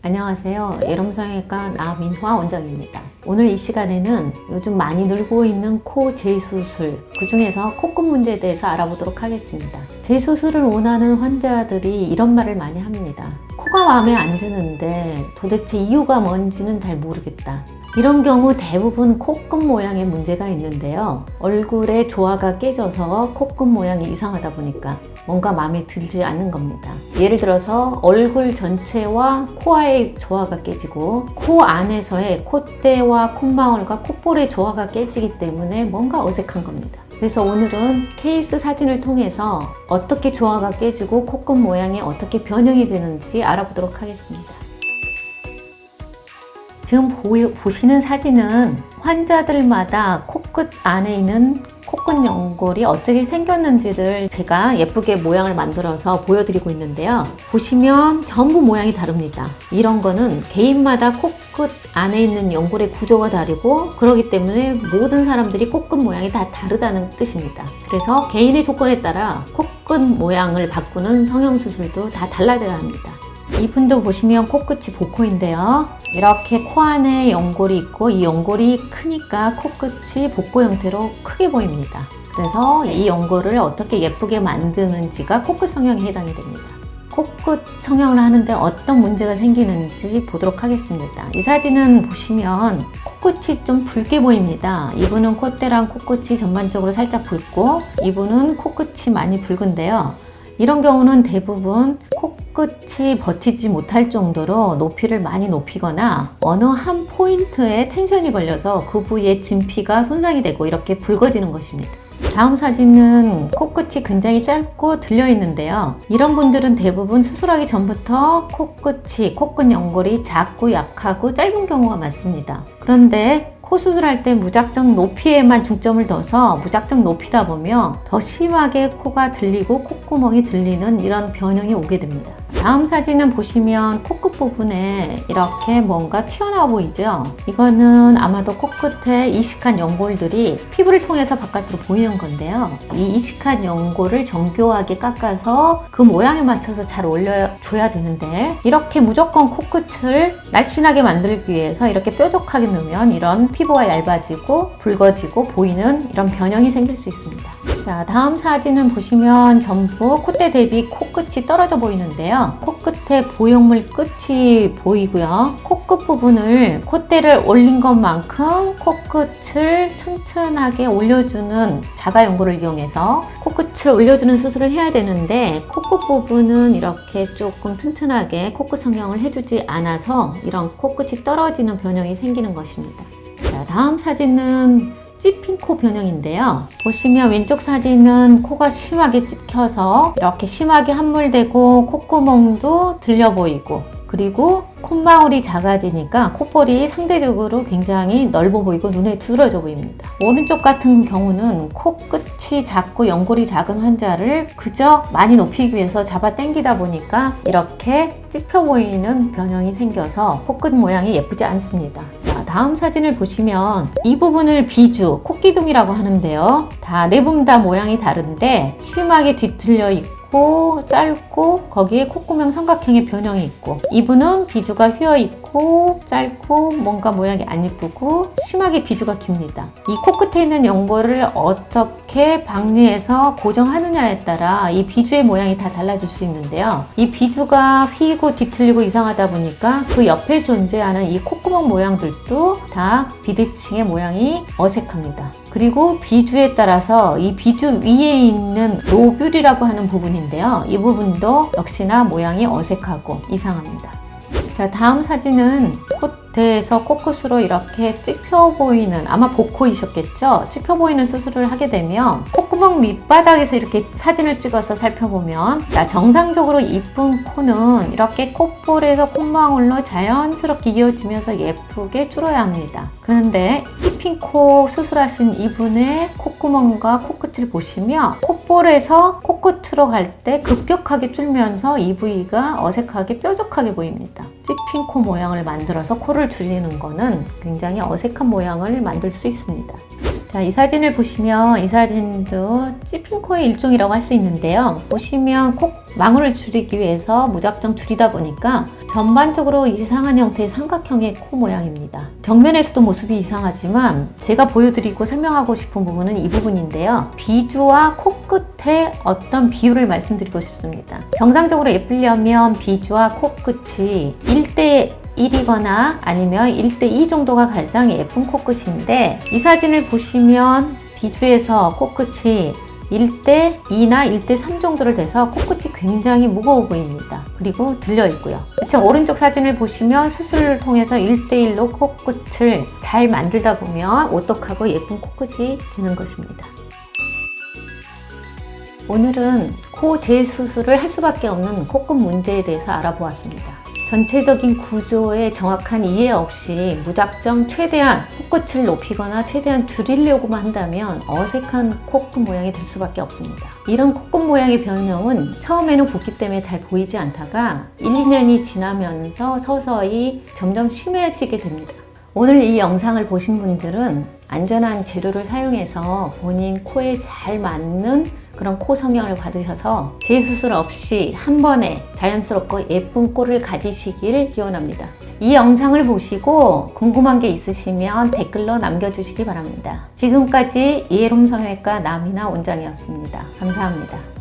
안녕하세요. 예롬성형외과 나민화 원장입니다. 오늘 이 시간에는 요즘 많이 늘고 있는 코 재수술, 그 중에서 코끝 문제에 대해서 알아보도록 하겠습니다. 재수술을 원하는 환자들이 이런 말을 많이 합니다. 코가 마음에 안 드는데 도대체 이유가 뭔지는 잘 모르겠다. 이런 경우 대부분 코끝 모양에 문제가 있는데요. 얼굴의 조화가 깨져서 코끝 모양이 이상하다 보니까 뭔가 마음에 들지 않는 겁니다. 예를 들어서 얼굴 전체와 코아의 조화가 깨지고 코 안에서의 콧대와 콧망울과 콧볼의 조화가 깨지기 때문에 뭔가 어색한 겁니다. 그래서 오늘은 케이스 사진을 통해서 어떻게 조화가 깨지고 코끝 모양이 어떻게 변형이 되는지 알아보도록 하겠습니다. 지금 보시는 사진은 환자들마다 코끝 안에 있는 코끝 연골이 어떻게 생겼는지를 제가 예쁘게 모양을 만들어서 보여드리고 있는데요. 보시면 전부 모양이 다릅니다. 이런 거는 개인마다 코끝 안에 있는 연골의 구조가 다르고 그렇기 때문에 모든 사람들이 코끝 모양이 다 다르다는 뜻입니다. 그래서 개인의 조건에 따라 코끝 모양을 바꾸는 성형수술도 다 달라져야 합니다. 이분도 보시면 코끝이 복코인데요. 이렇게 코 안에 연골이 있고 이 연골이 크니까 코끝이 복코 형태로 크게 보입니다. 그래서 이 연골을 어떻게 예쁘게 만드는지가 코끝 성형에 해당이 됩니다. 코끝 성형을 하는데 어떤 문제가 생기는지 보도록 하겠습니다. 이 사진은 보시면 코끝이 좀 붉게 보입니다. 이분은 콧대랑 코끝이 전반적으로 살짝 붉고 이분은 코끝이 많이 붉은데요. 이런 경우는 대부분 코끝이 버티지 못할 정도로 높이를 많이 높이거나 어느 한 포인트에 텐션이 걸려서 그 부위의 진피가 손상이 되고 이렇게 붉어지는 것입니다. 다음 사진은 코끝이 굉장히 짧고 들려 있는데요. 이런 분들은 대부분 수술하기 전부터 코끝 연골이 작고 약하고 짧은 경우가 많습니다. 그런데 코 수술할 때 무작정 높이에만 중점을 둬서 무작정 높이다 보면 더 심하게 코가 들리고 콧구멍이 들리는 이런 변형이 오게 됩니다. 다음 사진은 보시면 코끝 부분에 이렇게 뭔가 튀어나와 보이죠? 이거는 아마도 코끝에 이식한 연골들이 피부를 통해서 바깥으로 보이는 건데요. 이 이식한 연골을 정교하게 깎아서 그 모양에 맞춰서 잘 올려줘야 되는데 이렇게 무조건 코끝을 날씬하게 만들기 위해서 이렇게 뾰족하게 넣으면 이런 피부가 얇아지고 붉어지고 보이는 이런 변형이 생길 수 있습니다. 자, 다음 사진은 보시면 전부 콧대 대비 코끝이 떨어져 보이는데요. 코끝에 보형물 끝이 보이고요. 코끝 부분을 콧대를 올린 것만큼 코끝을 튼튼하게 올려주는 자가 연골을 이용해서 코끝을 올려주는 수술을 해야 되는데 코끝 부분은 이렇게 조금 튼튼하게 코끝 성형을 해주지 않아서 이런 코끝이 떨어지는 변형이 생기는 것입니다. 자, 다음 사진은 찝힌 코 변형인데요. 보시면 왼쪽 사진은 코가 심하게 찝혀서 이렇게 심하게 함몰되고 콧구멍도 들려 보이고 그리고 콧망울이 작아지니까 콧볼이 상대적으로 굉장히 넓어 보이고 눈에 두드러져 보입니다. 오른쪽 같은 경우는 코끝이 작고 연골이 작은 환자를 그저 많이 높이기 위해서 잡아 당기다 보니까 이렇게 찝혀 보이는 변형이 생겨서 코끝 모양이 예쁘지 않습니다. 다음 사진을 보시면 이 부분을 비주, 코기둥이라고 하는데요. 네 분 다 모양이 다른데 심하게 뒤틀려 있고 짧고 거기에 콧구멍 삼각형의 변형이 있고 이분은 비주가 휘어있고 짧고 뭔가 모양이 안 예쁘고 심하게 비주가 깁니다. 이 코끝에 있는 연골을 어떻게 박리해서 고정하느냐에 따라 이 비주의 모양이 다 달라질 수 있는데요. 이 비주가 휘고 뒤틀리고 이상하다 보니까 그 옆에 존재하는 이 콧구멍 모양들도 다 비대칭의 모양이 어색합니다. 그리고 비주에 따라서 이 비주 위에 있는 로뷸이라고 하는 부분인데요. 이 부분도 역시나 모양이 어색하고 이상합니다. 자, 다음 사진은 콧대에서 코끝으로 이렇게 찝혀 보이는 아마 복코이셨겠죠? 찝혀 보이는 수술을 하게 되면 콧구멍 밑바닥에서 이렇게 사진을 찍어서 살펴보면 정상적으로 이쁜 코는 이렇게 콧볼에서 콧망울로 자연스럽게 이어지면서 예쁘게 줄어야 합니다. 그런데 찝힌 코 수술하신 이분의 콧구멍과 코끝을 보시면 콧볼에서 코끝으로 갈 때 급격하게 줄면서 이 부위가 어색하게 뾰족하게 보입니다. 찝힌 코 모양을 만들어서 코를 줄이는 거는 굉장히 어색한 모양을 만들 수 있습니다. 자, 이 사진을 보시면 이 사진도 찌핑코의 일종이라고 할 수 있는데요. 보시면 망울을 줄이기 위해서 무작정 줄이다 보니까 전반적으로 이상한 형태의 삼각형의 코 모양입니다. 정면에서도 모습이 이상하지만 제가 보여드리고 설명하고 싶은 부분은 이 부분인데요. 비주와 코끝의 어떤 비율을 말씀드리고 싶습니다. 정상적으로 예쁘려면 비주와 코끝이 1대 1이거나 아니면 1대2 정도가 가장 예쁜 코끝인데, 이 사진을 보시면 비주에서 코끝이 1대2나 1대3 정도를 돼서 코끝이 굉장히 무거워 보입니다. 그리고 들려 있고요. 그쵸? 오른쪽 사진을 보시면 수술을 통해서 1대1로 코끝을 잘 만들다 보면 오똑하고 예쁜 코끝이 되는 것입니다. 오늘은 코 재수술을 할 수밖에 없는 코끝 문제에 대해서 알아보았습니다. 전체적인 구조에 정확한 이해 없이 무작정 최대한 코끝을 높이거나 최대한 줄이려고만 한다면 어색한 코끝 모양이 될 수밖에 없습니다. 이런 코끝 모양의 변형은 처음에는 붓기 때문에 잘 보이지 않다가 1, 2년이 지나면서 서서히 점점 심해지게 됩니다. 오늘 이 영상을 보신 분들은 안전한 재료를 사용해서 본인 코에 잘 맞는 그런 코 성형을 받으셔서 재수술 없이 한 번에 자연스럽고 예쁜 코를 가지시길 기원합니다. 이 영상을 보시고 궁금한 게 있으시면 댓글로 남겨주시기 바랍니다. 지금까지 이해롬 성형외과 남희나 원장이었습니다. 감사합니다.